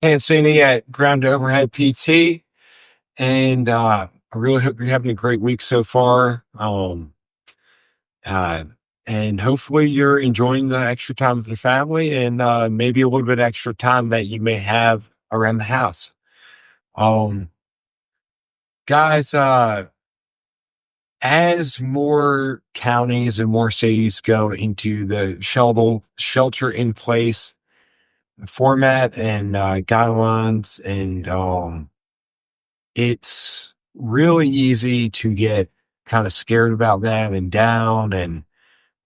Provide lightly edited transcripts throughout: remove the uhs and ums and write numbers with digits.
Tancini at Ground Overhead PT, and I really hope you're having a great week so far. Uh, and hopefully you're enjoying the extra time with the family and maybe a little bit extra time that you may have around the house. Um, guys, as more counties and more cities go into the shelter in place format and guidelines, and it's really easy to get kind of scared about that and down and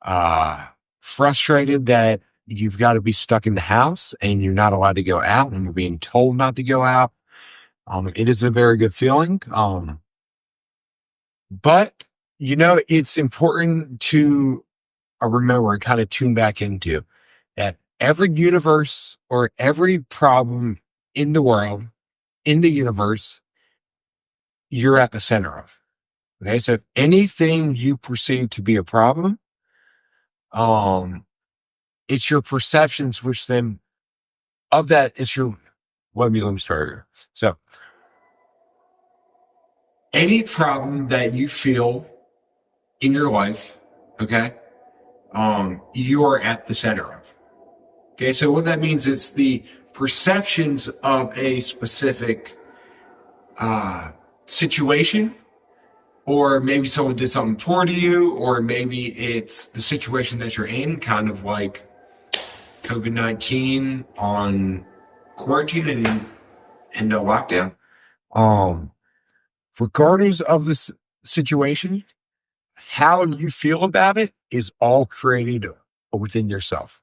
uh, frustrated that you've got to be stuck in the house and you're not allowed to go out and you're being told not to go out. It is a very good feeling. But, it's important to remember and kind of tune back into that every universe or every problem in the world, in the universe, you're at the center of. Okay. So anything you perceive to be a problem, um, it's your perceptions, which then of that, it's your, let me start here. So any problem that you feel in your life, okay, you are at the center of. Okay. So what that means is the perceptions of a specific situation, or maybe someone did something poor to you, or maybe it's the situation that you're in, kind of like COVID-19 on quarantine and a lockdown. Um, Regardless of this situation, how you feel about it is all created within yourself.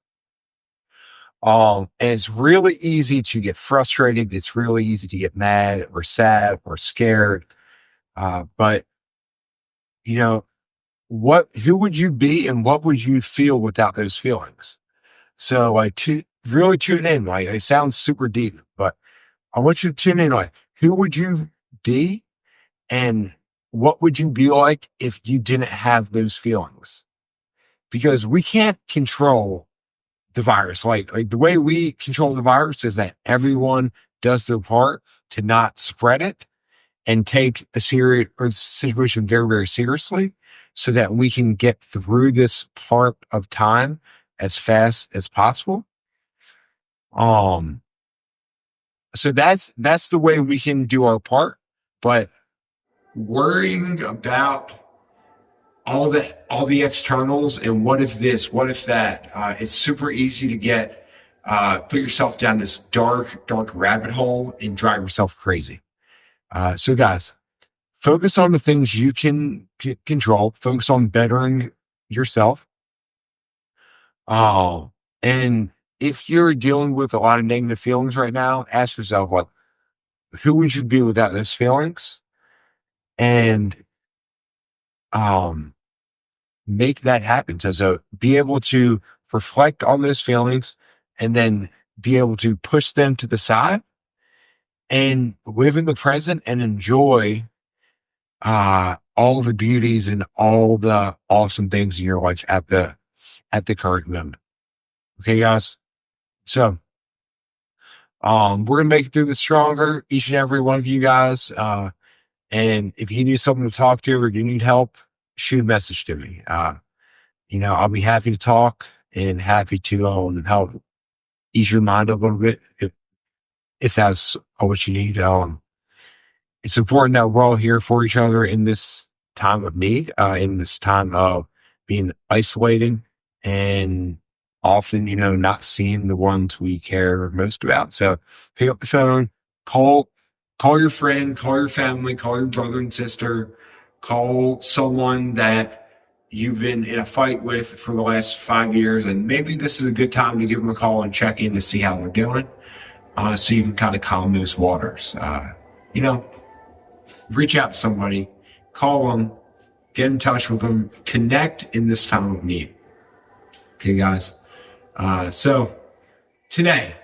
And it's really easy to get frustrated. It's really easy to get mad or sad or scared. But you know, who would you be and what would you feel without those feelings? So like to really tune in, like it sounds super deep, but I want you to tune in, like who would you be and what would you be like if you didn't have those feelings? Because we can't control the virus. Like the way we control the virus is that everyone does their part to not spread it and take the serious or the situation very, very seriously so that we can get through this part of time as fast as possible. Um, so that's the way we can do our part. But worrying about all the externals and what if this, what if that, it's super easy to get put yourself down this dark rabbit hole and drive yourself crazy. So guys, focus on the things you can control. Focus on bettering yourself. Oh, and if you're dealing with a lot of negative feelings right now, ask yourself, what, who would you be without those feelings? And um, make that happen. So be able to reflect on those feelings and then be able to push them to the side and live in the present and enjoy all the beauties and all the awesome things in your life at the current moment. Okay, guys. So we're gonna make it through this stronger, each and every one of you guys. And if you need someone to talk to or you need help, shoot a message to me. I'll be happy to talk and happy to help ease your mind a little bit if that's what you need. It's important that we're all here for each other in this time of need, in this time of being isolated and often, not seeing the ones we care most about. So pick up the phone, call, call your friend, call your family, call your brother and sister, call someone that you've been in a fight with for the last 5 years. And maybe this is a good time to give them a call and check in to see how they're doing. So you can kind of calm those waters. You know, Reach out to somebody, call them, get in touch with them, connect in this time of need. Okay, guys. So today,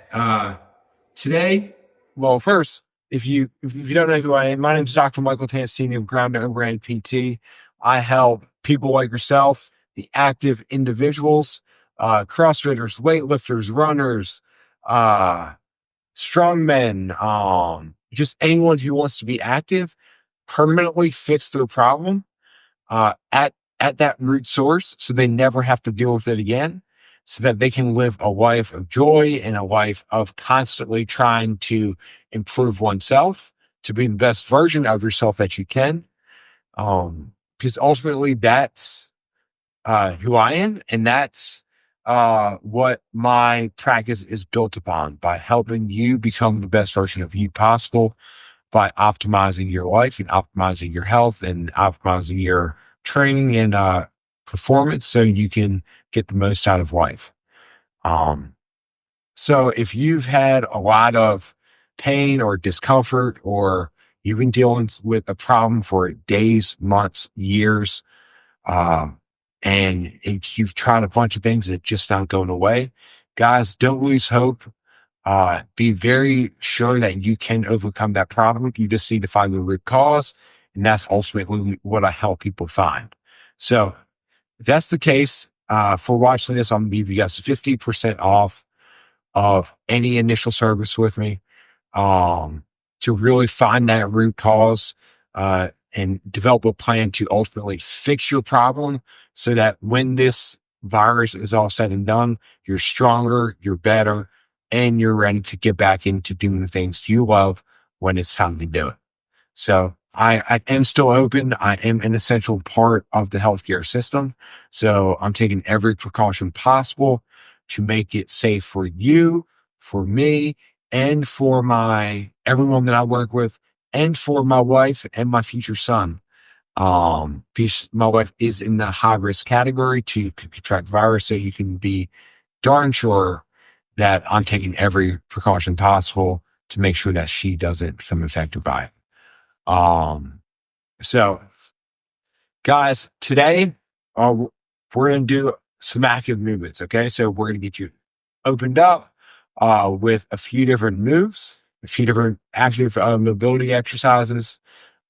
well, first, if you don't know who I am, my name is Dr. Michael Tancini of Ground Overhead PT. I help people like yourself, the active individuals, CrossFitters, weightlifters, runners, strong men, just anyone who wants to be active, permanently fix their problem at that root source so they never have to deal with it again, so that they can live a life of joy and a life of constantly trying to improve oneself to be the best version of yourself that you can. Because ultimately that's who I am, and that's what my practice is built upon, by helping you become the best version of you possible by optimizing your life and optimizing your health and optimizing your training and performance so you can get the most out of life. Um, so if you've had a lot of pain or discomfort, or you've been dealing with a problem for days, months, years, um, and you've tried a bunch of things that just not going away, guys, don't lose hope. Be very sure that you can overcome that problem. You just need to find the root cause, and that's ultimately what I help people find. So if that's the case, for watching this, I'm going to give you guys 50% off of any initial service with me, um, to really find that root cause, and develop a plan to ultimately fix your problem so that when this virus is all said and done, you're stronger, you're better, and you're ready to get back into doing the things you love when it's time to do it. So I am still open. I am an essential part of the healthcare system. So I'm taking every precaution possible to make it safe for you, for me, and for my everyone that I work with, and for my wife and my future son. Because my wife is in the high risk category to contract virus, so you can be darn sure that I'm taking every precaution possible to make sure that she doesn't become infected by it. Um, so, guys, today we're going to do some active movements. Okay, so we're going to get you opened up with a few different moves, a few different active mobility exercises.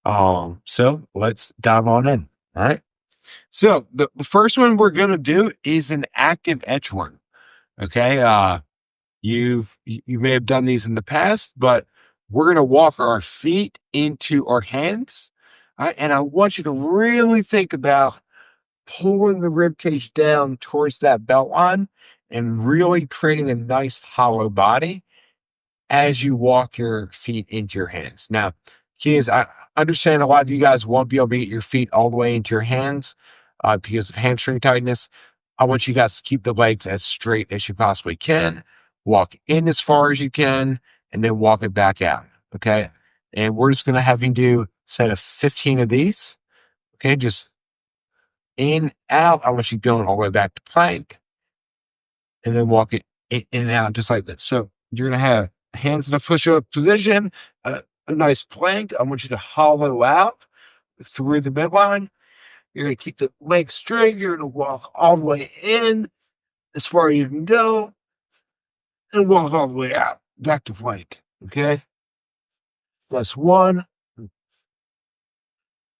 So let's dive on in. All right. So the first one we're going to do is an active edgeworm. Okay. You may have done these in the past, but we're going to walk our feet into our hands. All right, and I want you to really think about pulling the rib cage down towards that belt line and really creating a nice hollow body as you walk your feet into your hands. Now, kids, I understand a lot of you guys won't be able to get your feet all the way into your hands because of hamstring tightness. I want you guys to keep the legs as straight as you possibly can. Walk in as far as you can, and then walk it back out. Okay. And we're just going to have you do a set of 15 of these. Okay. Just in, out. I want you going all the way back to plank, and then walk it in and out just like this. So you're going to have hands in a push-up position, a nice plank. I want you to hollow out through the midline. You're going to keep the legs straight. You're going to walk all the way in as far as you can go, and walk all the way out back to plank. Okay, that's one,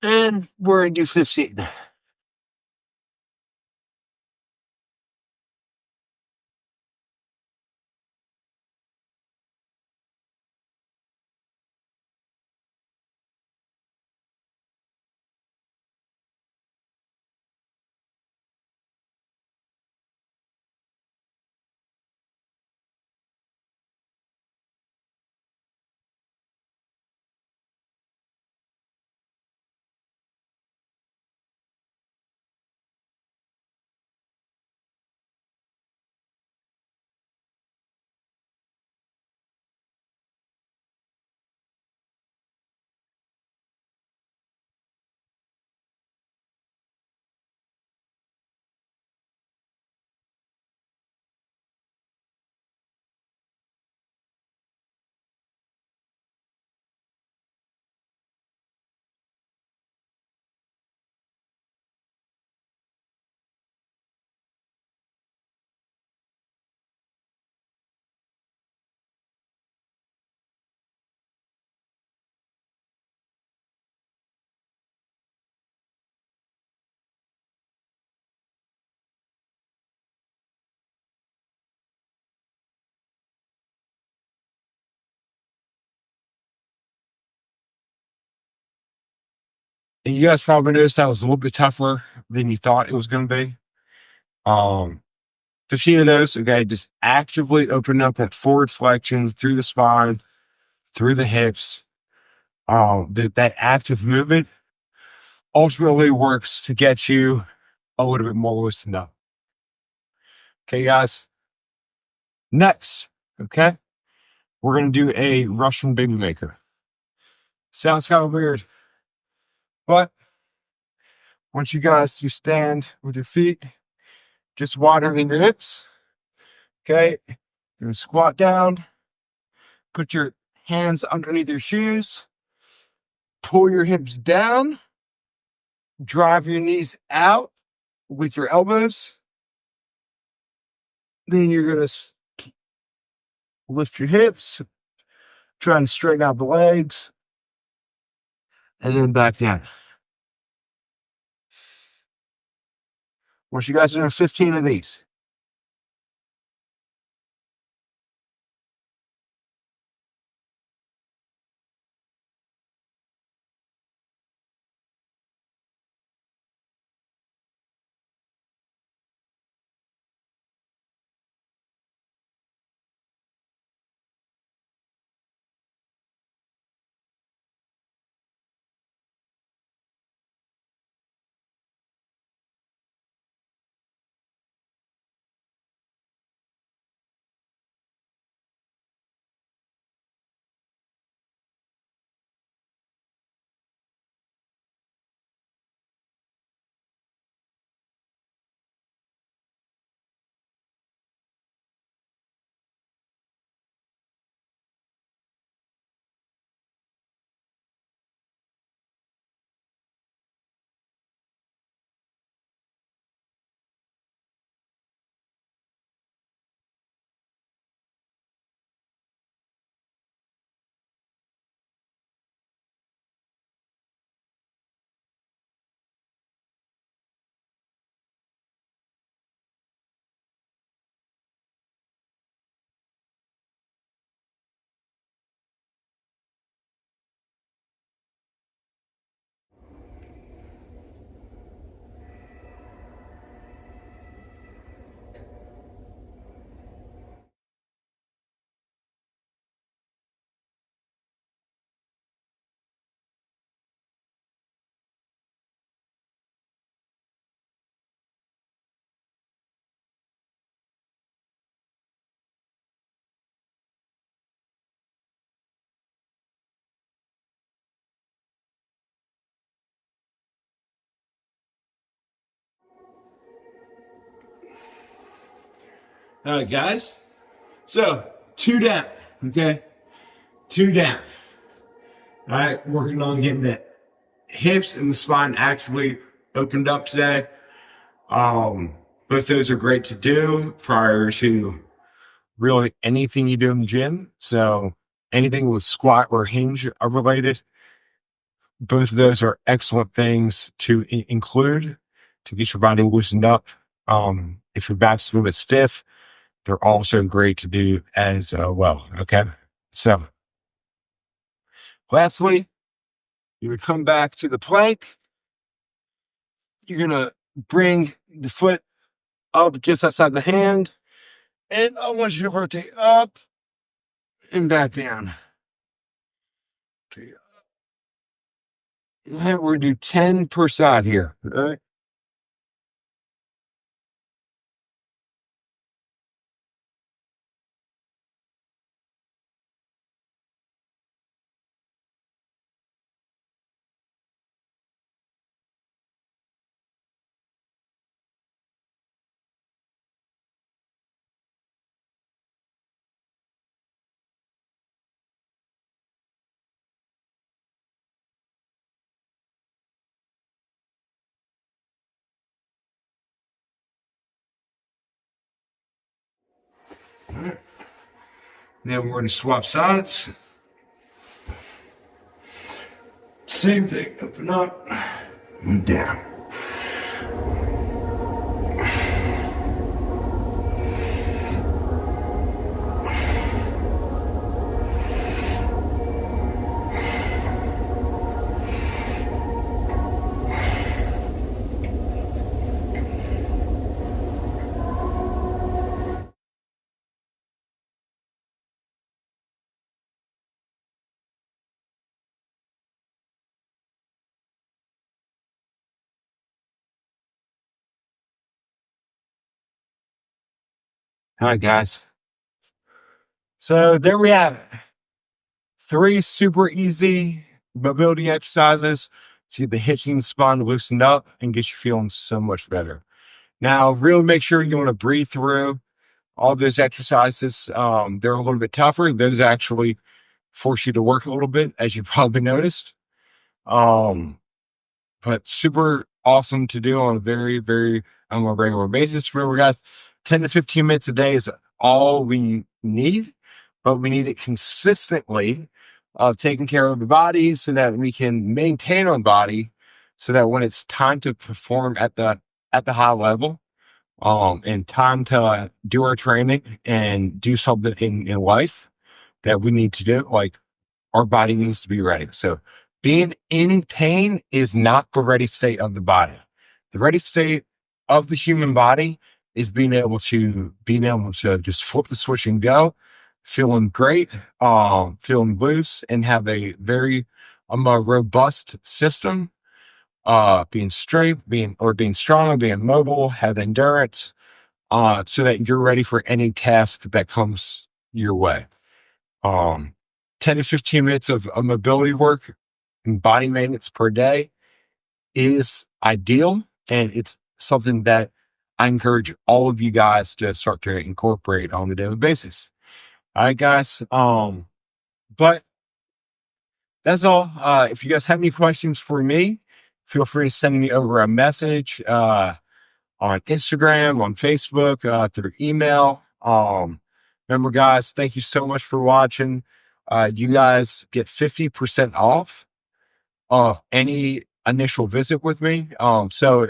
and we're going to do 15. And you guys probably noticed that was a little bit tougher than you thought it was going to be. 15 of those, okay, just actively open up that forward flexion through the spine, through the hips. That active movement ultimately works to get you a little bit more loosened up. Okay, guys. Next, okay, we're going to do a Russian baby maker. Sounds kind of weird, but once you guys, you stand with your feet just wider than your hips, okay, you're going to squat down, put your hands underneath your shoes, pull your hips down, drive your knees out with your elbows. Then you're going to lift your hips, trying to straighten out the legs, and then back down. Once you guys are doing 15 of these, all right, guys. So 2 down, okay? 2 down. All right, working on getting the hips and the spine actively opened up today. Both those are great to do prior to really anything you do in the gym. So anything with squat or hinge are related. Both of those are excellent things to include to get your body loosened up. If your back's a little bit stiff, they're also great to do as well. Okay. So lastly, you would come back to the plank. You're going to bring the foot up just outside the hand. And I want you to rotate up and back down. We're going to do 10 per side here. All right. All right. Now we're going to swap sides. Same thing. Open up and down. All right, guys. So there we have it. 3 super easy mobility exercises to get the hips and the spine loosened up and get you feeling so much better. Now, really make sure you want to breathe through all those exercises. They're a little bit tougher. Those actually force you to work a little bit, as you probably noticed. Um, but super awesome to do on a very on a regular basis. Remember, guys, 10 to 15 minutes a day is all we need, but we need it consistently of taking care of the body so that we can maintain our body so that when it's time to perform at the high level, and time to do our training and do something in life that we need to do, like our body needs to be ready. So being in pain is not the ready state of the body. The ready state of the human body is being able to just flip the switch and go, feeling great, feeling loose, and have a very a robust system. Being strength, being strong, being mobile, have endurance, so that you're ready for any task that comes your way. Um, 10 to 15 minutes of mobility work and body maintenance per day is ideal. And it's something that I encourage all of you guys to start to incorporate on a daily basis. All right, guys. But that's all. If you guys have any questions for me, feel free to send me over a message on Instagram, on Facebook, through email. Remember, guys, thank you so much for watching. You guys get 50% off of any initial visit with me. So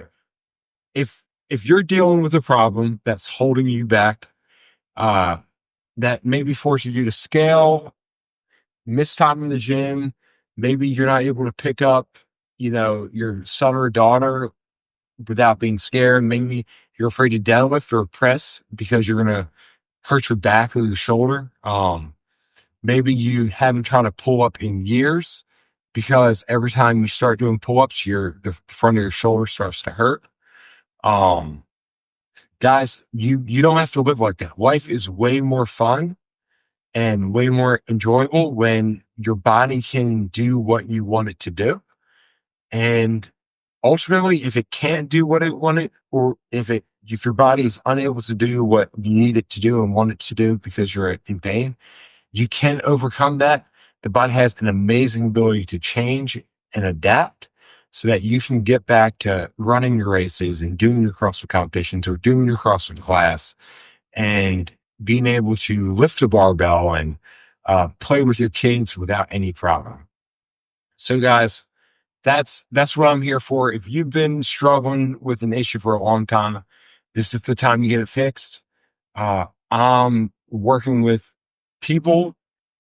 if you're dealing with a problem that's holding you back, uh, that maybe forces you to scale, miss time in the gym, maybe you're not able to pick up, your son or daughter without being scared. Maybe you're afraid to deadlift or press because you're going to hurt your back or your shoulder. Maybe you haven't tried to pull up in years because every time you start doing pull-ups, the front of your shoulder starts to hurt. Um, Guys, you don't have to live like that. Life is way more fun and way more enjoyable when your body can do what you want it to do. And ultimately, if it can't do what it wanted, or if your body is unable to do what you need it to do and want it to do because you're in pain, you can overcome that. The body has an amazing ability to change and adapt so that you can get back to running your races and doing your CrossFit competitions or doing your CrossFit class and being able to lift a barbell and play with your kids without any problem. So, guys, that's what I'm here for. If you've been struggling with an issue for a long time, this is the time you get it fixed. I'm working with people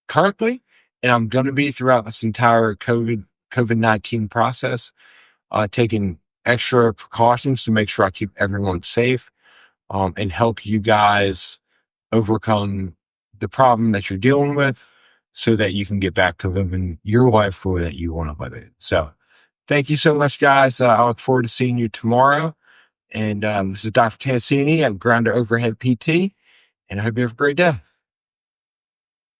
currently, and I'm going to be throughout this entire COVID-19 process, taking extra precautions to make sure I keep everyone safe, and help you guys overcome the problem that you're dealing with so that you can get back to living your life the way that you want to live it. So thank you so much, guys. I look forward to seeing you tomorrow. And this is Dr. Tancini at Grounder Overhead PT, and I hope you have a great day.